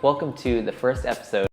Welcome to the first episode of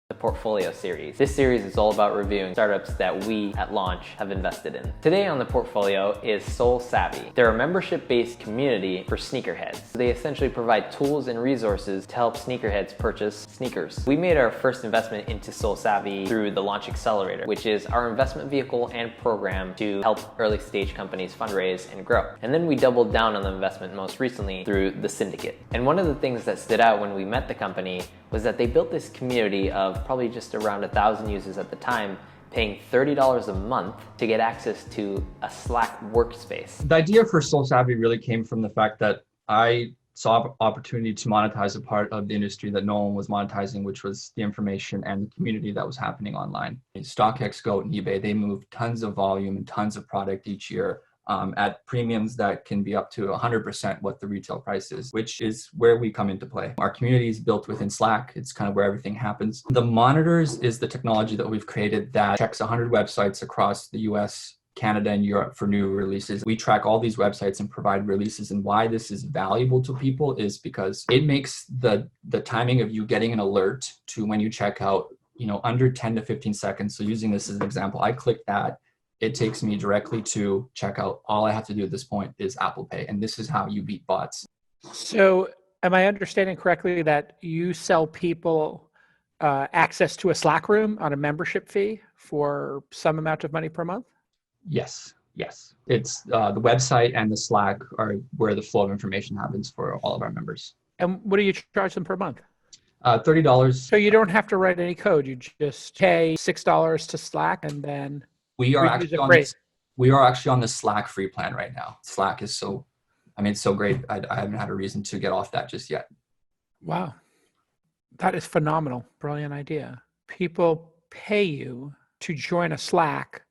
the Portfolio series. This series is all about reviewing startups that we at launch have invested in. Today on the Portfolio is SoleSavy. They're a membership-based community for sneakerheads. They essentially provide tools and resources to help sneakerheads purchase sneakers. We made our first investment into SoleSavy through the Launch Accelerator, which is our investment vehicle and program to help early stage companies fundraise and grow. And then we doubled down on the investment most recently through the Syndicate. And one of the things that stood out when we met the company was that they built this community of probably just around 1,000 users at the time, paying $30 a month to get access to a Slack workspace. The idea for SoleSavy really came from the fact that I saw opportunity to monetize a part of the industry that no one was monetizing, which was the information and the community that was happening online. StockX, Gelt, and eBay, they move tons of volume and tons of product each year at premiums that can be up to 100% what the retail price is, which is where we come into play. Our community is built within Slack. It's kind of where everything happens. The monitors is the technology that we've created that checks 100 websites across the US, Canada, and Europe for new releases. We track all these websites and provide releases. And why this is valuable to people is because it makes the timing of you getting an alert to when you check out, under 10 to 15 seconds. So using this as an example, I click that. It takes me directly to checkout. All I have to do at this point is Apple Pay. And this is how you beat bots. So am I understanding correctly that you sell people access to a Slack room on a membership fee for some amount of money per month? Yes. It's the website and the Slack are where the flow of information happens for all of our members. And what do you charge them per month? $30. So you don't have to write any code. You just pay $6 to Slack and then... We are actually on the Slack free plan right now. Slack is so great. I haven't had a reason to get off that just yet. Wow. That is phenomenal. Brilliant idea. People pay you to join a Slack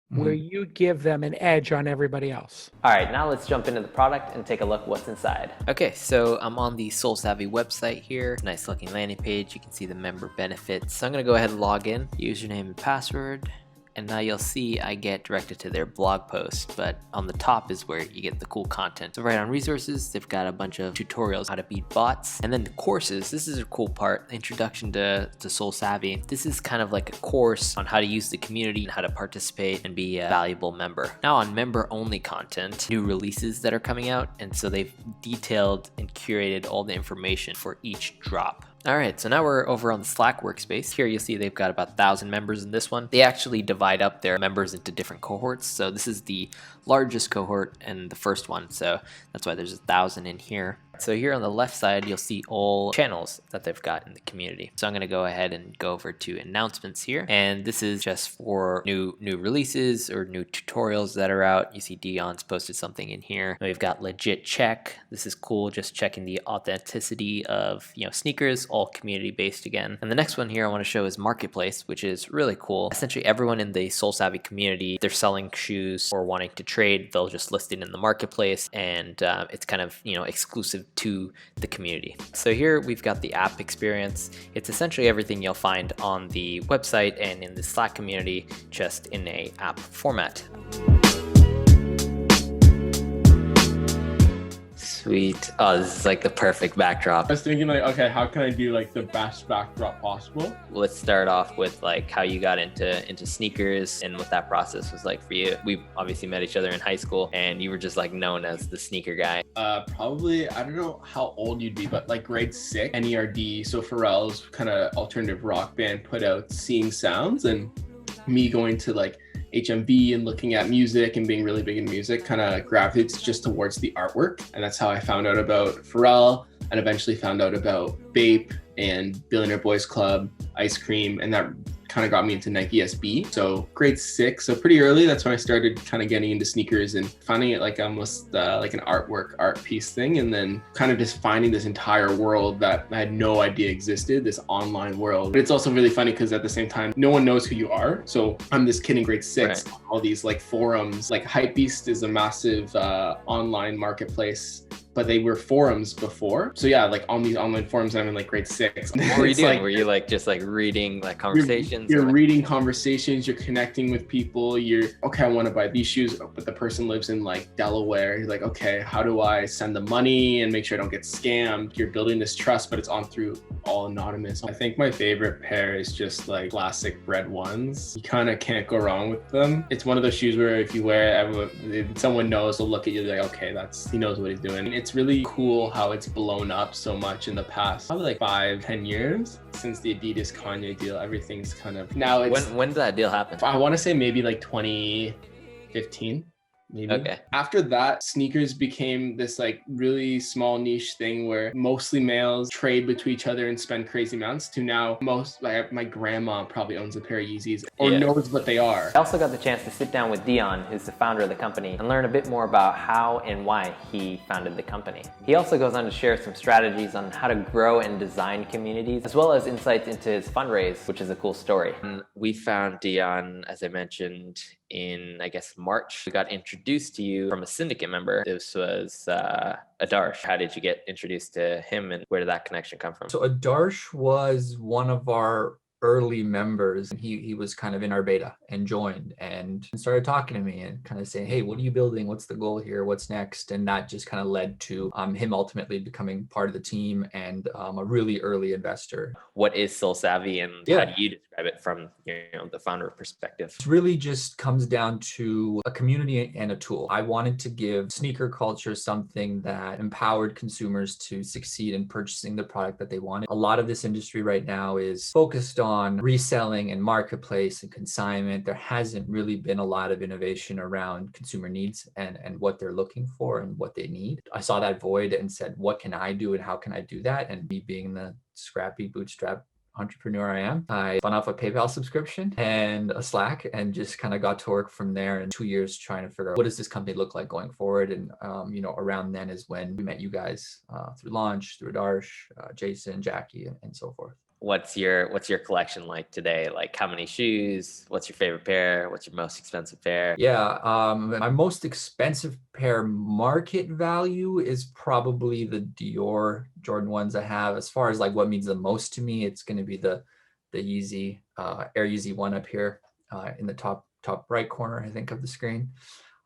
where you give them an edge on everybody else. All right, now let's jump into the product and take a look what's inside. Okay, so I'm on the SoleSavy website here. Nice looking landing page. You can see the member benefits. So I'm gonna go ahead and log in, username and password. And now you'll see I get directed to their blog post, but on the top is where you get the cool content. So right on resources, they've got a bunch of tutorials how to beat bots. And then the courses, this is a cool part, the introduction to SoleSavy. This is kind of like a course on how to use the community and how to participate and be a valuable member. Now on member only content, new releases that are coming out. And so they've detailed and curated all the information for each drop. All right, so now we're over on the Slack workspace. Here you'll see they've got about 1,000 members in this one. They actually divide up their members into different cohorts. So this is the largest cohort and the first one. So that's why there's 1,000 in here. So here on the left side, you'll see all channels that they've got in the community. So I'm gonna go ahead and go over to announcements here. And this is just for new releases or new tutorials that are out. You see Dejon's posted something in here. We've got legit check. This is cool, just checking the authenticity of sneakers, all community based again. And the next one here I wanna show is Marketplace, which is really cool. Essentially everyone in the SoleSavy community, they're selling shoes or wanting to trade, they'll just list it in the marketplace and it's kind of exclusive to the community. So here we've got the app experience. It's essentially everything you'll find on the website and in the Slack community, just in a app format. Sweet. Oh, this is like the perfect backdrop. I was thinking okay, how can I do the best backdrop possible? Let's start off with how you got into sneakers and what that process was like for you. We obviously met each other in high school and you were just known as the sneaker guy. Probably, I don't know how old you'd be, but grade 6, NERD, so Pharrell's kind of alternative rock band put out Seeing Sounds, and me going to HMV and looking at music and being really big in music kind of gravitates just towards the artwork. And that's how I found out about Pharrell and eventually found out about Bape and Billionaire Boys Club, Ice Cream, and that kind of got me into Nike SB. So grade 6, so pretty early, that's when I started kind of getting into sneakers and finding it almost like an art piece thing, and then kind of just finding this entire world that I had no idea existed, this online world. But it's also really funny because at the same time, no one knows who you are. So I'm this kid in grade 6, right. All these forums, Hypebeast is a massive online marketplace. but they were forums before. So yeah, like on these online forums, I'm in like grade 6. What were you It's doing? like, were you like just like reading like conversations? You're reading conversations, you're connecting with people, you're, okay, I want to buy these shoes, but the person lives in like Delaware. You're like, okay, how do I send the money and make sure I don't get scammed? You're building this trust, but it's on through all anonymous. I think my favorite pair is just like classic red ones. You kind of can't go wrong with them. It's one of those shoes where if you wear it, everyone, someone knows, they'll look at you like, okay, he knows what he's doing. It's really cool how it's blown up so much in the past, probably like 5-10 years since the Adidas Kanye deal. Everything's kind of, now it's, when did that deal happen? I want to say maybe like 2015. Maybe. Okay. After that, sneakers became this like really small niche thing where mostly males trade between each other and spend crazy amounts, to now most, like my grandma probably owns a pair of Yeezys or knows what they are. I also got the chance to sit down with Dejon, who's the founder of the company, and learn a bit more about how and why he founded the company. He also goes on to share some strategies on how to grow and design communities, as well as insights into his fundraise, which is a cool story. And we found Dejon, as I mentioned, in, I guess, March. We got introduced to you from a syndicate member. This was Adarsh. How did you get introduced to him, and where did that connection come from? So Adarsh was one of our early members. He was kind of in our beta and joined and started talking to me and kind of saying, hey, what are you building? What's the goal here? What's next? And that just kind of led to him ultimately becoming part of the team and a really early investor. What is SoleSavy, and how do you describe it from the founder perspective? It really just comes down to a community and a tool. I wanted to give sneaker culture something that empowered consumers to succeed in purchasing the product that they wanted. A lot of this industry right now is focused on reselling and marketplace and consignment. There hasn't really been a lot of innovation around consumer needs and what they're looking for and what they need. I saw that void and said, what can I do and how can I do that? And me being the scrappy bootstrap entrepreneur I am, I spun off a PayPal subscription and a Slack and just kind of got to work from there, in 2 years trying to figure out what does this company look like going forward. And around then is when we met you guys through Launch, through Adarsh, Jason, Jackie, and so forth. What's your collection like today? Like, how many shoes? What's your favorite pair? What's your most expensive pair? Yeah, my most expensive pair market value is probably the Dior Jordan 1s I have. As far as like what means the most to me, it's going to be the Yeezy Air Yeezy 1 up here in the top right corner, I think, of the screen.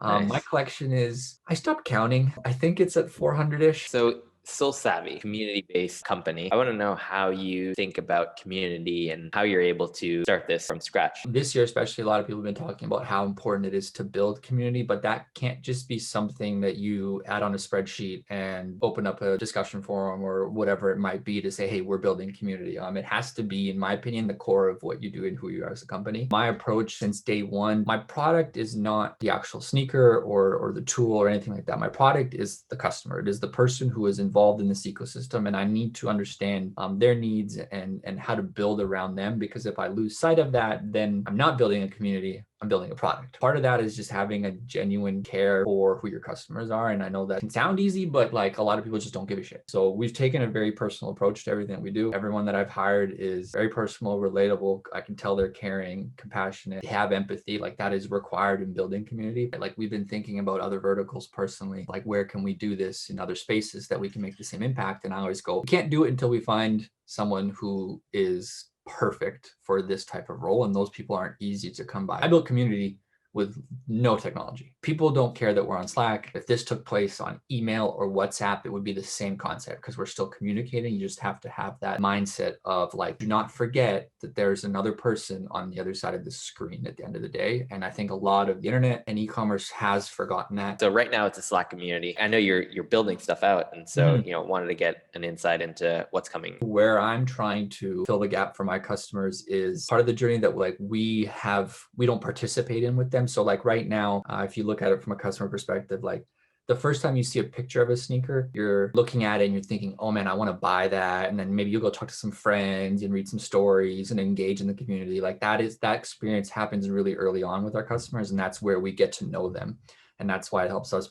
Nice. My collection is, I stopped counting. I think it's at 400-ish. So SoleSavy, community-based company. I want to know how you think about community and how you're able to start this from scratch. This year, especially, a lot of people have been talking about how important it is to build community, but that can't just be something that you add on a spreadsheet and open up a discussion forum or whatever it might be to say, hey, we're building community. It has to be, in my opinion, the core of what you do and who you are as a company. My approach since day one, my product is not the actual sneaker or the tool or anything like that. My product is the customer. It is the person who is involved in this ecosystem, and I need to understand their needs and how to build around them, because if I lose sight of that, then I'm not building a community, I'm building a product. Part of that is just having a genuine care for who your customers are. And I know that can sound easy, but like a lot of people just don't give a shit. So we've taken a very personal approach to everything we do. Everyone that I've hired is very personal, relatable. I can tell they're caring, compassionate, they have empathy. Like that is required in building community. Like we've been thinking about other verticals personally, like where can we do this in other spaces that we can make the same impact? And I always go, we can't do it until we find someone who is perfect for this type of role, and those people aren't easy to come by. I built community with no technology. People don't care that we're on Slack. If this took place on email or WhatsApp, it would be the same concept because we're still communicating. You just have to have that mindset of like, do not forget that there's another person on the other side of the screen at the end of the day. And I think a lot of the internet and e-commerce has forgotten that. So right now it's a Slack community. I know you're building stuff out, and so wanted to get an insight into what's coming. Where I'm trying to fill the gap for my customers is part of the journey that like we don't participate in with them. So like right now, if you look at it from a customer perspective, like the first time you see a picture of a sneaker, you're looking at it and you're thinking, oh man, I want to buy that. And then maybe you'll go talk to some friends and read some stories and engage in the community. Like that experience happens really early on with our customers. And that's where we get to know them. And that's why it helps us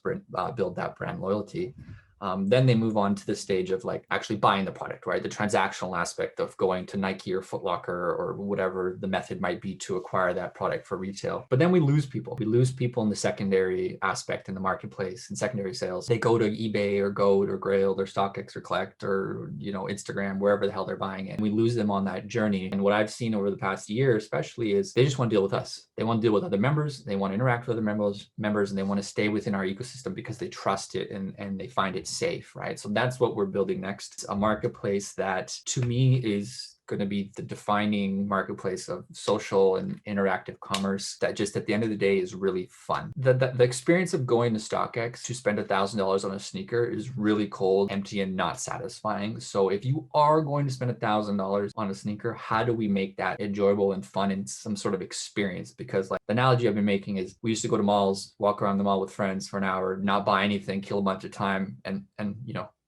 build that brand loyalty. Then they move on to the stage of like actually buying the product, right? The transactional aspect of going to Nike or Foot Locker or whatever the method might be to acquire that product for retail. But then we lose people. We lose people in the secondary aspect in the marketplace and secondary sales. They go to eBay or Goat or Grailed or StockX or Collect or, Instagram, wherever the hell they're buying it. And we lose them on that journey. And what I've seen over the past year, especially, is they just want to deal with us. They want to deal with other members. They want to interact with other members, and they want to stay within our ecosystem because they trust it and they find it safe, right? So that's what we're building next. A marketplace that to me is going to be the defining marketplace of social and interactive commerce that just at the end of the day is really fun. The experience of going to StockX to spend $1,000 on a sneaker is really cold, empty, and not satisfying. So if you are going to spend $1,000 on a sneaker, how do we make that enjoyable and fun and some sort of experience? Because like the analogy I've been making is we used to go to malls, walk around the mall with friends for an hour, not buy anything, kill a bunch of time, and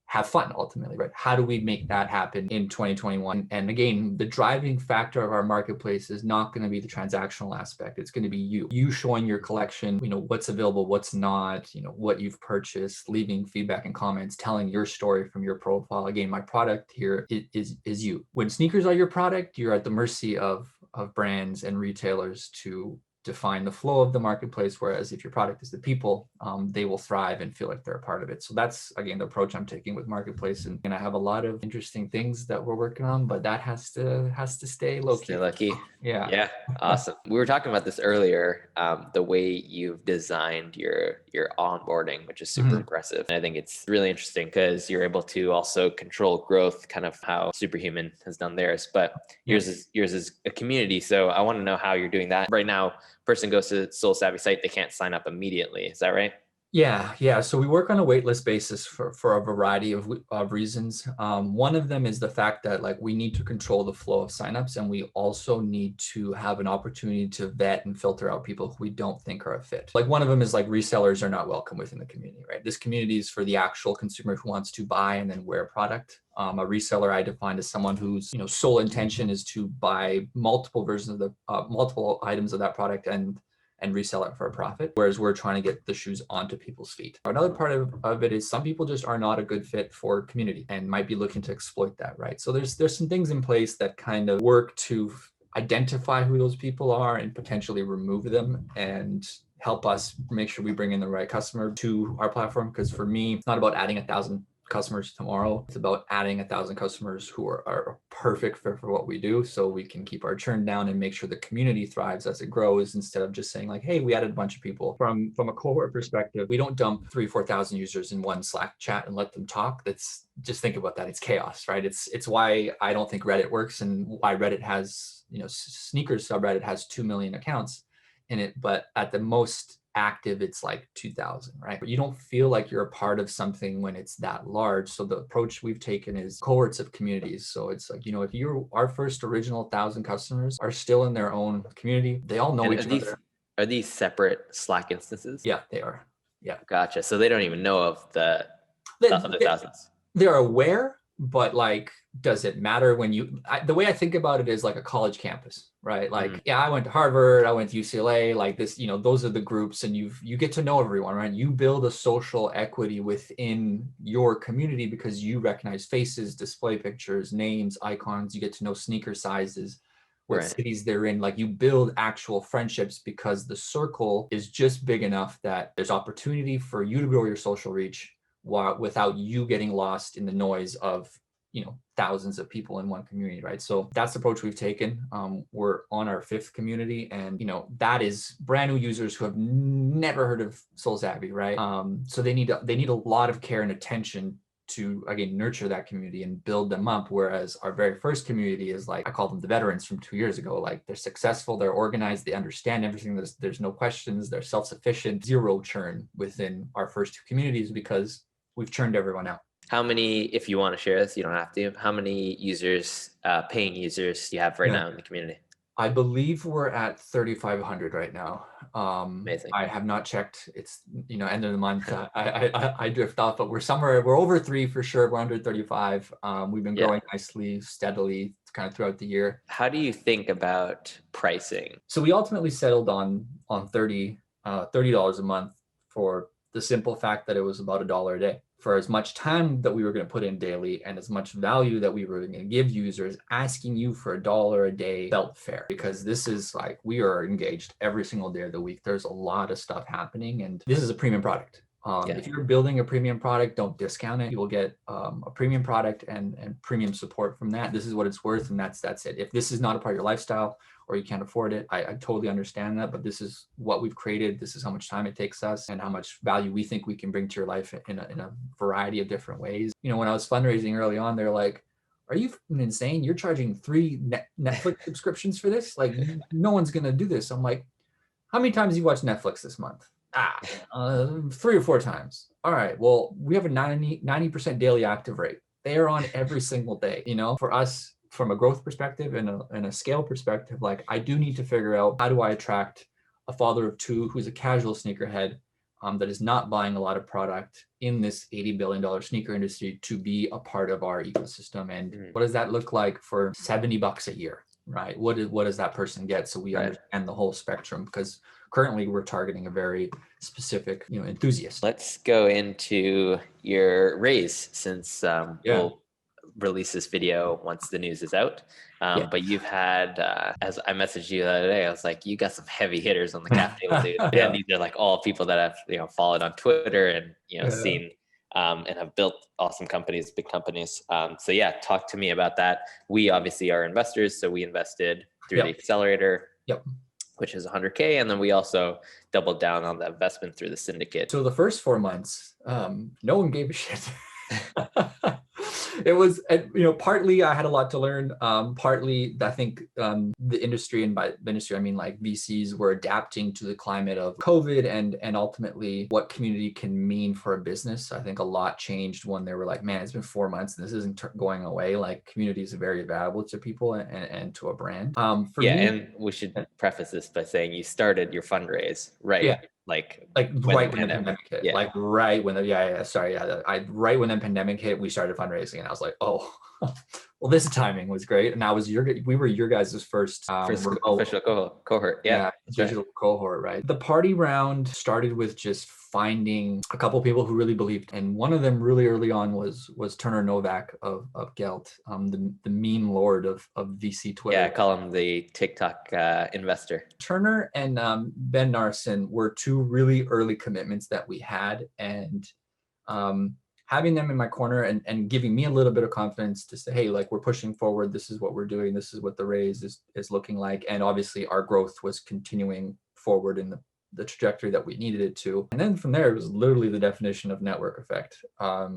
have fun ultimately, right? How do we make that happen in 2021? And again, the driving factor of our marketplace is not going to be the transactional aspect. It's going to be you showing your collection, what's available, what's not, what you've purchased, leaving feedback and comments, telling your story from your profile. Again, my product here is you. When sneakers are your product, you're at the mercy of brands and retailers to define the flow of the marketplace, whereas if your product is the people, they will thrive and feel like they're a part of it. So that's, again, the approach I'm taking with marketplace. And I have a lot of interesting things that we're working on, but that has to stay low-key. Stay lucky. Yeah. Awesome. We were talking about this earlier, the way you've designed your onboarding, which is super impressive. And I think it's really interesting because you're able to also control growth, kind of how Superhuman has done theirs, but yours is a community. So I want to know how you're doing that right now. Person goes to the SoleSavy site, they can't sign up immediately. Is that right? Yeah. So we work on a waitlist basis for a variety of reasons. One of them is the fact that like we need to control the flow of signups, and we also need to have an opportunity to vet and filter out people who we don't think are a fit. Like one of them is like resellers are not welcome within the community, right? This community is for the actual consumer who wants to buy and then wear a product. A reseller I define as someone whose sole intention is to buy multiple versions of the multiple items of that product and resell it for a profit, whereas we're trying to get the shoes onto people's feet. Another part of it is some people just are not a good fit for community and might be looking to exploit that, right? So there's some things in place that kind of work to identify who those people are and potentially remove them and help us make sure we bring in the right customer to our platform. Because for me, it's not about adding 1,000 customers tomorrow. It's about adding 1,000 customers who are perfect for what we do, so we can keep our churn down and make sure the community thrives as it grows, instead of just saying like, hey, we added a bunch of people. From a cohort perspective, we don't dump 3,000-4,000 users in one Slack chat and let them talk. That's just, think about that. It's chaos, right? It's why I don't think Reddit works, and why Reddit has, sneakers subreddit has 2 million accounts in it, but at the most active it's like 2,000, right? But you don't feel like you're a part of something when it's that large. So the approach we've taken is cohorts of communities. So it's like, if our first original 1,000 customers are still in their own community, they all know each other. Are these separate Slack instances? Yeah, they are. Yeah. Gotcha. So they don't even know of the thousands. They're aware, but like, does it matter when the way I think about it is like a college campus, right? Like, I went to Harvard, I went to UCLA, like this, those are the groups, and you get to know everyone, right? You build a social equity within your community because you recognize faces, display pictures, names, icons, you get to know sneaker sizes, what cities they're in. Like you build actual friendships because the circle is just big enough that there's opportunity for you to grow your social reach without you getting lost in the noise of thousands of people in one community, right? So that's the approach we've taken. We're on our 5th community, and that is brand new users who have never heard of SoleSavy, right? So they need a lot of care and attention to, again, nurture that community and build them up. Whereas our very first community is like, I call them the veterans from 2 years ago. Like they're successful, they're organized, they understand everything. There's no questions, they're self-sufficient, zero churn within our first 2 communities because we've churned everyone out. How many, if you want to share this, you don't have to, how many users, paying users do you have right now in the community? I believe we're at 3,500 right now. Amazing. I have not checked. It's, end of the month. I drift off, but we're over 3 for sure. We're under 35. We've been growing nicely, steadily kind of throughout the year. How do you think about pricing? So we ultimately settled on $30 a month for the simple fact that it was about $1 a day for as much time that we were going to put in daily and as much value that we were going to give users, asking you for $1 a day felt fair, because this is like, we are engaged every single day of the week. There's a lot of stuff happening, and this is a premium product. If you're building a premium product, don't discount it. You will get a premium product and premium support from that. This is what it's worth, and that's it. If this is not a part of your lifestyle or you can't afford it, I totally understand that, but this is what we've created. This is how much time it takes us and how much value we think we can bring to your life in a variety of different ways. You know, when I was fundraising early on, they're like, are you insane? You're charging 3 Netflix subscriptions for this? Like, no one's going to do this. I'm like, how many times have you watched Netflix this month? 3 or 4 times. All right, well, we have a 90% daily active rate. They are on every single day. You know, for us, from a growth perspective and a scale perspective, like, I do need to figure out, how do I attract a father of 2 who's a casual sneakerhead that is not buying a lot of product in this $80 billion sneaker industry to be a part of our ecosystem? And what does that look like for $70 a year, right? What does that person get? So we understand the whole spectrum, because currently we're targeting a very specific, enthusiast. Let's go into your raise, since we'll release this video once the news is out. But you've had, as I messaged you the other day, I was like, you got some heavy hitters on the cap table, dude. And these are like all people that I've followed on Twitter and seen and have built awesome companies, big companies. So yeah, talk to me about that. We obviously are investors, so we invested through the accelerator. Which is 100K. And then we also doubled down on the investment through the syndicate. So the first 4 months, no one gave a shit. It was, partly I had a lot to learn. Partly I think the industry, and by the industry, I mean like VCs, were adapting to the climate of COVID and ultimately what community can mean for a business. I think a lot changed when they were like, man, it's been 4 months and this isn't going away. Like, community is very valuable to people and to a brand. For me, and we should preface this by saying you started your fundraise, right? Yeah. Like right when the pandemic hit, right when right when the pandemic hit, we started fundraising, and I was like, oh, well, this timing was great. And we were your guys' first official cohort. Digital cohort, right? The party round started with just finding a couple people who really believed, and one of them really early on was Novak of Gelt, the meme lord of VC Twitter. Yeah, I call him the TikTok investor. Turner and Ben Narasin were 2 really early commitments that we had, and having them in my corner and giving me a little bit of confidence to say, hey, like, we're pushing forward. This is what we're doing. This is what the raise is looking like. And obviously our growth was continuing forward in the trajectory that we needed it to. And then from there, it was literally the definition of network effect.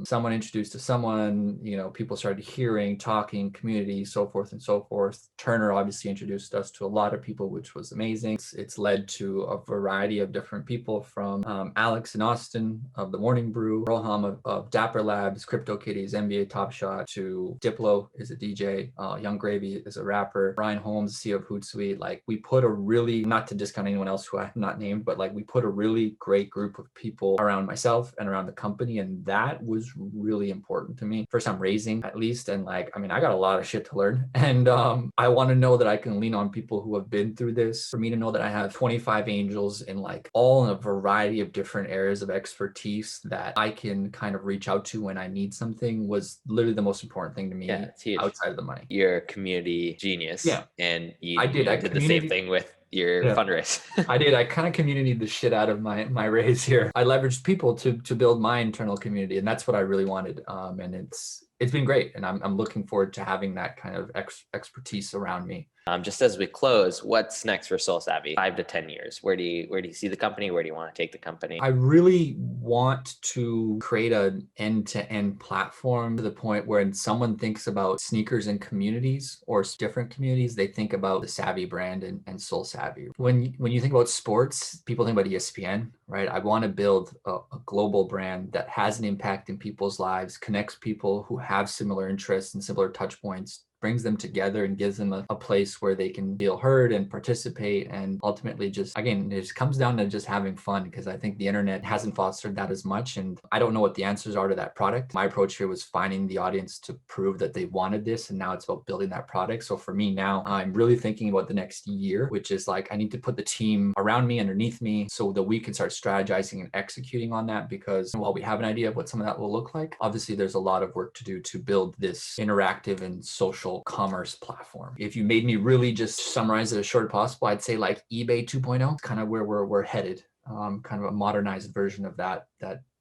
Someone introduced to someone, people started hearing, talking, community, so forth and so forth. Turner obviously introduced us to a lot of people, which was amazing. It's led to a variety of different people, from Alex in Austin of The Morning Brew, Roham of Dapper Labs, CryptoKitties, NBA Top Shot, to Diplo is a DJ, Young Gravy is a rapper, Brian Holmes, CEO of Hootsuite. Like, we put a really, not to discount anyone else who I have not named, but like, we put a really great group of people around myself and around the company, and that was really important to me. First time raising, at least, and like, I mean, I got a lot of shit to learn, and I want to know that I can lean on people who have been through this. For me to know that I have 25 angels in like all in a variety of different areas of expertise that I can kind of reach out to when I need something was literally the most important thing to me. It's huge. Outside of the money. You're a community genius. And I did the same thing with your fundraise. I did. I kind of communityed the shit out of my raise here. I leveraged people to build my internal community, and that's what I really wanted. And it's been great, and I'm looking forward to having that kind of expertise around me. Just as we close, what's next for SoleSavy? 5 to 10 years. Where do you see the company? Where do you want to take the company? I really want to create an end-to-end platform to the point where when someone thinks about sneakers and communities or different communities, they think about the Savvy brand and SoleSavy. When you think about sports, people think about ESPN, right? I want to build a global brand that has an impact in people's lives, connects people who have similar interests and similar touch points, brings them together and gives them a place where they can feel heard and participate. And ultimately just, again, it just comes down to just having fun, because I think the internet hasn't fostered that as much. And I don't know what the answers are to that product. My approach here was finding the audience to prove that they wanted this. And now it's about building that product. So for me now, I'm really thinking about the next year, which is like, I need to put the team around me, underneath me, so that we can start strategizing and executing on that. Because while we have an idea of what some of that will look like, obviously there's a lot of work to do to build this interactive and social commerce platform. If you made me really just summarize it as short as possible, I'd say like eBay 2.0, kind of where we're headed, kind of a modernized version of that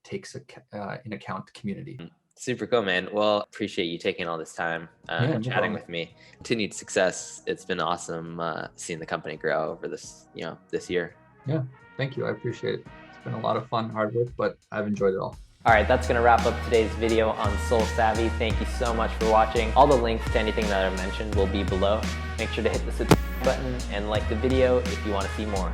takes in account community. Super cool, man. Well, appreciate you taking all this time and chatting with me. Continued success. It's been awesome seeing the company grow over this year. Yeah, thank you. I appreciate it. It's been a lot of fun, hard work, but I've enjoyed it all. All right, that's going to wrap up today's video on SoleSavy. Thank you so much for watching. All the links to anything that I mentioned will be below. Make sure to hit the subscribe button and like the video if you want to see more.